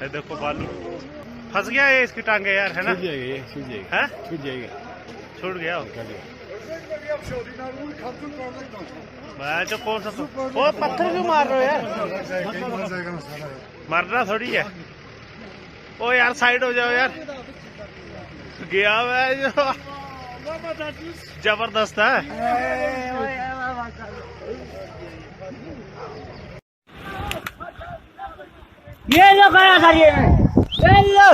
ये देखो बालू फंस गया है इसकी टांगे यार, है ना? छूट जाएगा छूट गया मैं जो कौन सा वो पत्थर क्यों मार रहे हो यार? मरना थोड़ी है। ओ यार साइड हो जाओ यार, गया मैं जो जबरदस्त है। ये लो करा था ये लो